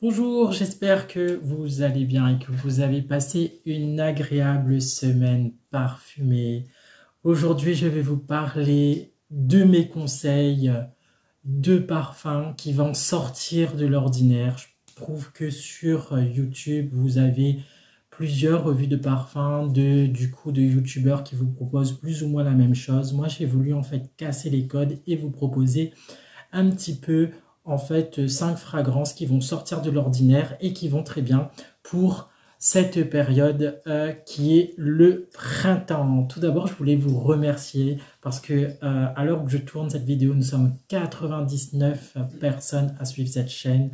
Bonjour, j'espère que vous allez bien et que vous avez passé une agréable semaine parfumée. Aujourd'hui, je vais vous parler de mes conseils de parfums qui vont sortir de l'ordinaire. Je trouve que sur YouTube, vous avez plusieurs revues de parfums de youtubeurs qui vous proposent plus ou moins la même chose. Moi, j'ai voulu en fait casser les codes et vous proposer un petit peu en fait 5 fragrances qui vont sortir de l'ordinaire et qui vont très bien pour cette période qui est le printemps. Tout d'abord, je voulais vous remercier parce que à l'heure où je tourne cette vidéo, nous sommes 99 personnes à suivre cette chaîne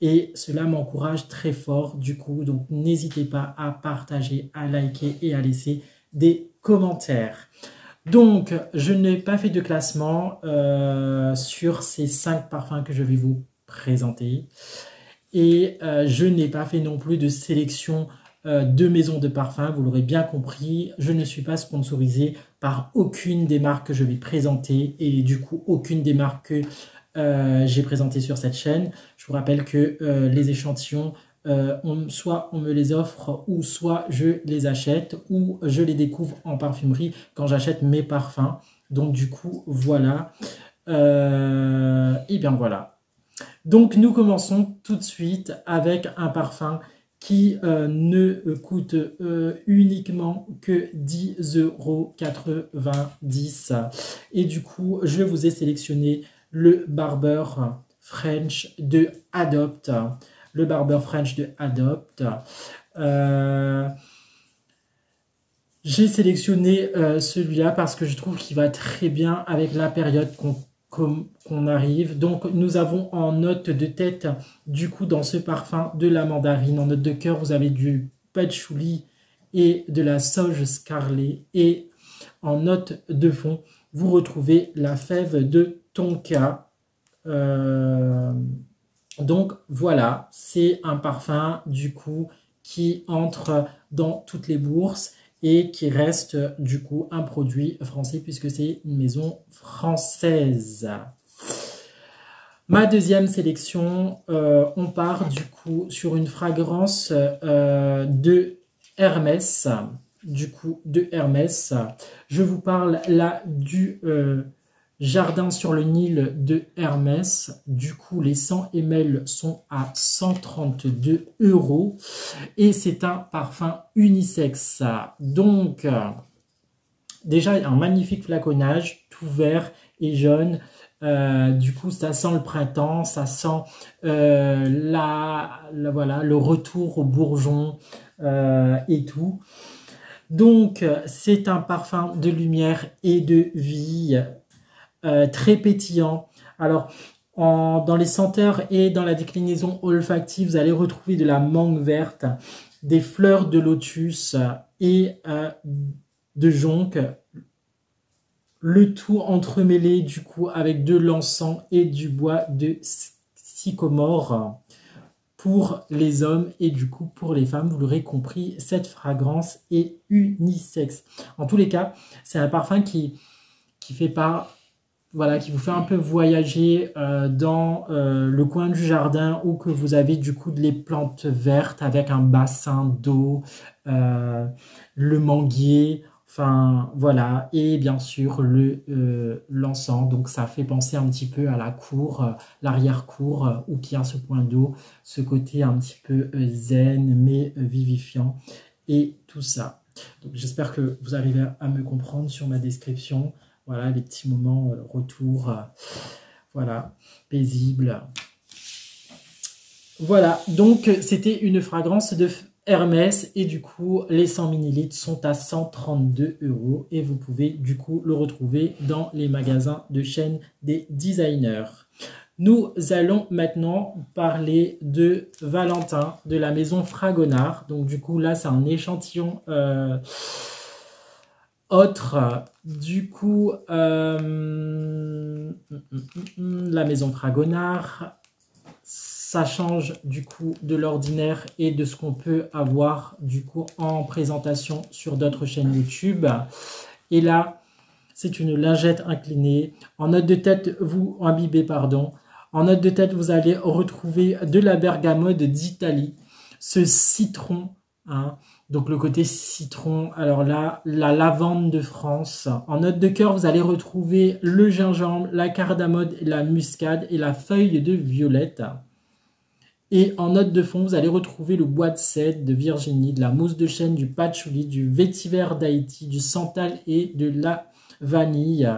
et cela m'encourage très fort du coup. Donc n'hésitez pas à partager, à liker et à laisser des commentaires. Donc, je n'ai pas fait de classement sur ces 5 parfums que je vais vous présenter. Et je n'ai pas fait non plus de sélection de maisons de parfums. Vous l'aurez bien compris, je ne suis pas sponsorisé par aucune des marques que je vais présenter. Et du coup, aucune des marques que j'ai présentées sur cette chaîne. Je vous rappelle que les échantillons soit on me les offre ou soit je les achète ou je les découvre en parfumerie quand j'achète mes parfums. Donc du coup voilà, et bien voilà. Donc nous commençons tout de suite avec un parfum qui ne coûte uniquement que 10,90 €. Et du coup je vous ai sélectionné le Barber French de Adopt. Le Barber French de Adopt. J'ai sélectionné celui-là parce que je trouve qu'il va très bien avec la période qu'on arrive. Donc nous avons en note de tête du coup dans ce parfum de la mandarine. En note de cœur vous avez du patchouli et de la sauge scarlet. Et en note de fond vous retrouvez la fève de tonka. Donc voilà, c'est un parfum du coup qui entre dans toutes les bourses et qui reste du coup un produit français puisque c'est une maison française. Ma deuxième sélection, on part du coup sur une fragrance de Hermès. Du coup de Hermès, je vous parle là du Jardin sur le Nil de Hermès. Du coup, les 100 ml sont à 132 € et c'est un parfum unisexe. Donc, déjà un magnifique flaconnage, tout vert et jaune. Du coup, ça sent le printemps, ça sent voilà, le retour au bourgeon et tout. Donc, c'est un parfum de lumière et de vie. Très pétillant. Alors, dans les senteurs et dans la déclinaison olfactive, vous allez retrouver de la mangue verte, des fleurs de lotus et de jonc. Le tout entremêlé du coup avec de l'encens et du bois de sycomore pour les hommes et du coup pour les femmes. Vous l'aurez compris, cette fragrance est unisexe. En tous les cas, c'est un parfum qui fait pas... Voilà, qui vous fait un peu voyager dans le coin du jardin où que vous avez du coup les plantes vertes avec un bassin d'eau, le manguier, enfin voilà, et bien sûr l'encens. Donc ça fait penser un petit peu à la cour, l'arrière-cour où il y a ce point d'eau, ce côté un petit peu zen mais vivifiant et tout ça. Donc j'espère que vous arrivez à me comprendre sur ma description. Voilà, les petits moments retour, voilà, paisible. Voilà, donc c'était une fragrance de Hermès et du coup, les 100 ml sont à 132 € et vous pouvez du coup le retrouver dans les magasins de chaîne des designers. Nous allons maintenant parler de Valentin, de la maison Fragonard. Donc du coup, là, c'est un échantillon... autre, du coup, la maison Fragonard, ça change du coup de l'ordinaire et de ce qu'on peut avoir du coup en présentation sur d'autres chaînes YouTube. Et là, c'est une lingette inclinée. En note de tête, vous imbibez, pardon. En note de tête, vous allez retrouver de la bergamote d'Italie, ce citron, hein, donc le côté citron, alors là, la lavande de France. En note de cœur, vous allez retrouver le gingembre, la cardamome, la muscade et la feuille de violette. Et en note de fond, vous allez retrouver le bois de cèdre de Virginie, de la mousse de chêne, du patchouli, du vétiver d'Haïti, du santal et de la vanille.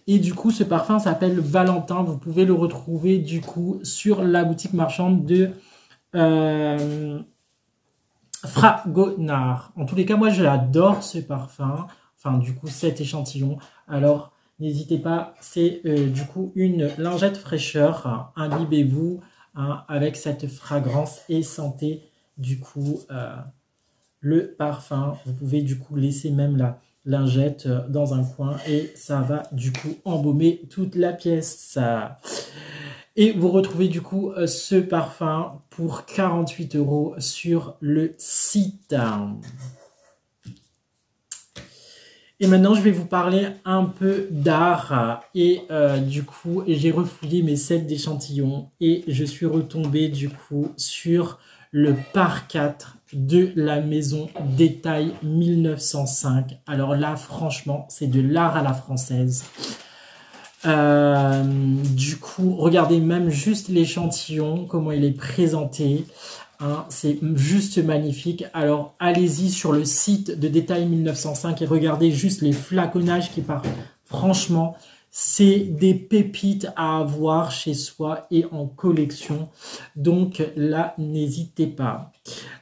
Et du coup, ce parfum s'appelle Valentin. Vous pouvez le retrouver du coup sur la boutique marchande de Fragonard. En tous les cas, moi, j'adore ce parfum. Enfin, du coup, cet échantillon. Alors, n'hésitez pas. C'est du coup une lingette fraîcheur. Imbibez-vous avec cette fragrance et sentez du coup le parfum. Vous pouvez du coup laisser même la lingette dans un coin et ça va du coup embaumer toute la pièce. Et vous retrouvez du coup ce parfum pour 48 € sur le site. Et maintenant, je vais vous parler un peu d'art. Et du coup, j'ai refouillé mes sets d'échantillons et je suis retombé du coup sur le par 4 de la maison Détail 1905. Alors là, franchement, c'est de l'art à la française. Du coup, regardez même juste l'échantillon, comment il est présenté. Hein, c'est juste magnifique. Alors, allez-y sur le site de Détail 1905 et regardez juste les flaconnages qui partent. Franchement, c'est des pépites à avoir chez soi et en collection. Donc là, n'hésitez pas.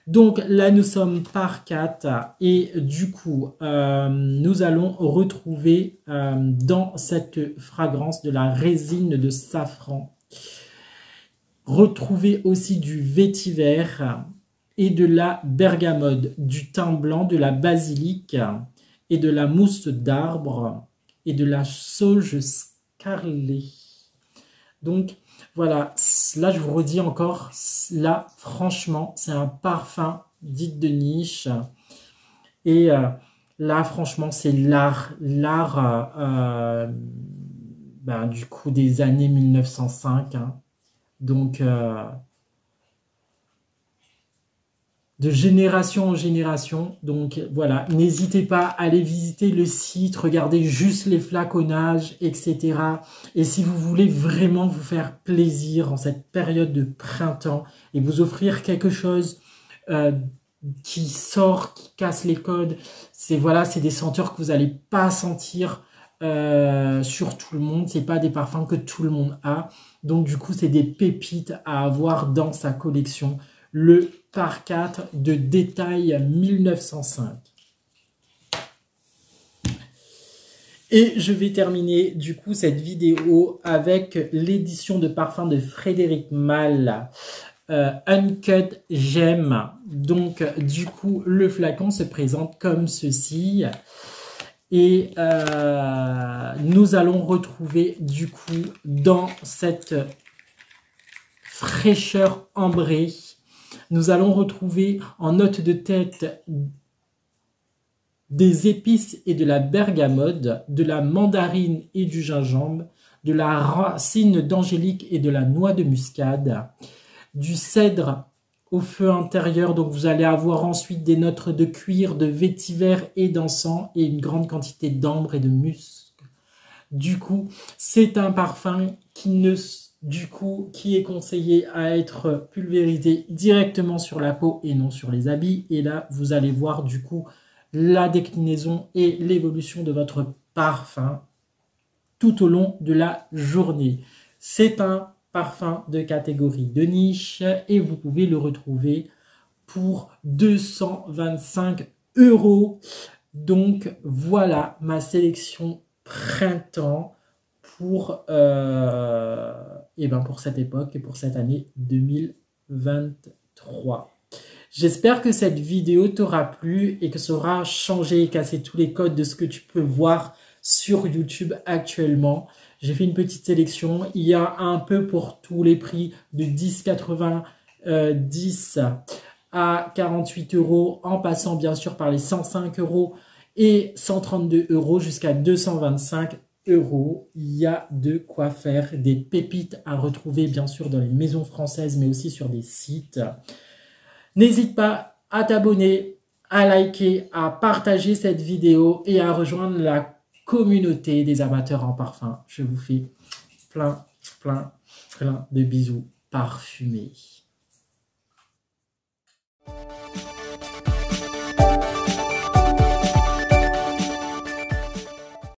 Donc là, nous sommes par 4 et du coup, nous allons retrouver dans cette fragrance de la résine de safran. Retrouver aussi du vétiver et de la bergamote, du thym blanc, de la basilic et de la mousse d'arbre et de la sauge scarlet. Donc voilà, là je vous redis encore, là franchement c'est un parfum dit de niche. Et là franchement c'est l'art du coup des années 1905. Hein. Donc, de génération en génération. Donc, voilà, n'hésitez pas à aller visiter le site, regardez juste les flaconnages, etc. Et si vous voulez vraiment vous faire plaisir en cette période de printemps et vous offrir quelque chose qui sort, qui casse les codes, c'est voilà, c'est des senteurs que vous n'allez pas sentir sur tout le monde, c'est pas des parfums que tout le monde a, donc du coup c'est des pépites à avoir dans sa collection, le par 4 de Détail 1905. Et je vais terminer du coup cette vidéo avec l'édition de parfum de Frédéric Malle, Uncut Gem. Donc du coup le flacon se présente comme ceci. Et nous allons retrouver du coup dans cette fraîcheur ambrée, nous allons retrouver en note de tête des épices et de la bergamote, de la mandarine et du gingembre, de la racine d'angélique et de la noix de muscade, du cèdre au feu intérieur. Donc vous allez avoir ensuite des notes de cuir, de vétiver et d'encens et une grande quantité d'ambre et de musc. Du coup, c'est un parfum qui est conseillé à être pulvérisé directement sur la peau et non sur les habits. Et là, vous allez voir du coup la déclinaison et l'évolution de votre parfum tout au long de la journée. C'est un parfum de catégorie de niche et vous pouvez le retrouver pour 225 €. Donc voilà ma sélection printemps pour cette époque et pour cette année 2023. J'espère que cette vidéo t'aura plu et que ça aura changé et cassé tous les codes de ce que tu peux voir sur YouTube actuellement. J'ai fait une petite sélection. Il y a un peu pour tous les prix de 10,90 à 48 € en passant bien sûr par les 105 € et 132 € jusqu'à 225 €. Il y a de quoi faire, des pépites à retrouver bien sûr dans les maisons françaises, mais aussi sur des sites. N'hésite pas à t'abonner, à liker, à partager cette vidéo et à rejoindre la communauté des amateurs en parfum. Je vous fais plein de bisous parfumés.